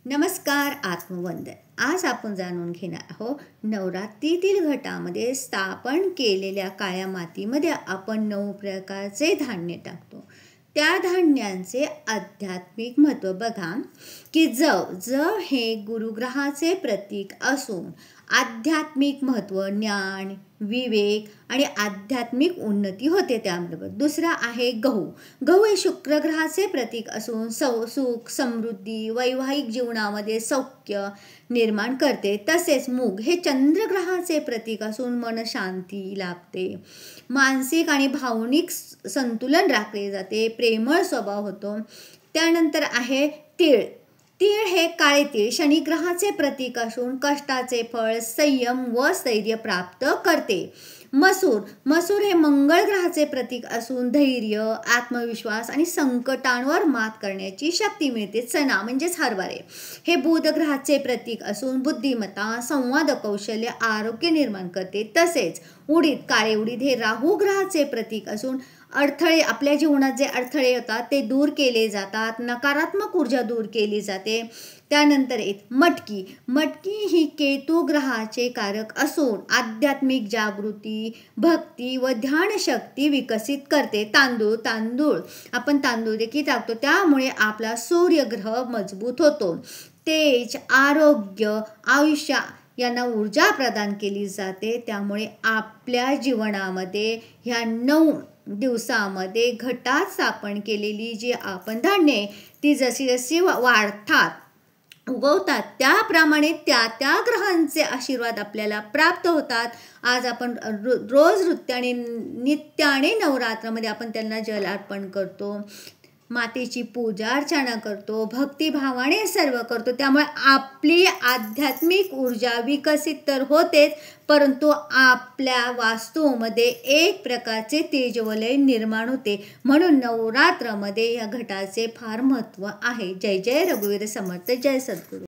नमस्कार आत्मवंदन. आज आपण जाणून घेणार आहोत नवरात्रीतील घटामध्ये स्थापन केलेल्या काळ्या मातीमध्ये आपण 9 प्रकारचे धान्य टाकतो. त्या धान्यांचे आध्यात्मिक महत्त्व बघा की जव हे गुरुग्रहाचे प्रतीक असून आध्यात्मिक महत्त्व, ज्ञान, विवेक आणि आध्यात्मिक उन्नती होते. त्याबरोबर दुसरा आहे गहू हे शुक्र ग्रहाचे प्रतीक असून सुख, समृद्धी, वैवाहिक जीवनामध्ये सौख्य निर्माण करते. तसेच मूग हे चंद्रग्रहाचे प्रतीक असून मन शांती लाभते, मानसिक आणि भावनिक संतुलन राखले जाते, प्रेमळ स्वभाव होतो. त्यानंतर आहे तीळ हे काळे तीळ शनिग्रहाचे प्रतीक असून कष्टाचे फळ, संयम व स्थैर्य प्राप्त करते. मसूर हे मंगळ ग्रहाचे प्रतीक असून धैर्य, आत्मविश्वास आणि संकटांवर मात करण्याची शक्ती मिळते. चणा म्हणजेच हरभरे हे बुध ग्रहाचे प्रतीक असून बुद्धिमत्ता, संवाद कौशल्य, आरोग्य निर्माण करते. तसेच काळे उडीद हे राहू ग्रहाचे प्रतीक असून आपल्या जीवनात जे अडथळे होतात ते दूर केले जातात, नकारात्मक ऊर्जा दूर केली जाते. त्यानंतर मटकी ही केतू ग्रहाचे कारक असून आध्यात्मिक जागृती, भक्ती व ध्यान शक्ती विकसित करते. तांदूळ आपण तांदूळ देखील टाकतो, त्यामुळे आपला सूर्यग्रह मजबूत होतो. तेज, आरोग्य, आयुष्य यांना ऊर्जा प्रदान केली जाते. त्यामुळे आपल्या जीवनामध्ये ह्या 9 दिवसामध्ये घटात स्थापन केलेली जी आपण धान्ये ती जशी वाढतात, उगवतात, त्याप्रमाणे त्या ग्रहांचे आशीर्वाद आपल्याला प्राप्त होतात. आज आपण रोज नित्याने नवरात्रामध्ये आपण त्यांना जल अर्पण करतो, मातेची पूजा अर्चना करतो, भक्तिभावाने सर्व करतो. त्यामुळे आपली आध्यात्मिक ऊर्जा विकसित तर होतेच, परंतु आपल्या वास्तूमध्ये एक प्रकारचे तेजवलय निर्माण होते. म्हणून नवरात्रामध्ये या घटाचे फार महत्त्व आहे. जय जय रघुवीर समर्थ. जय सद्गुरू.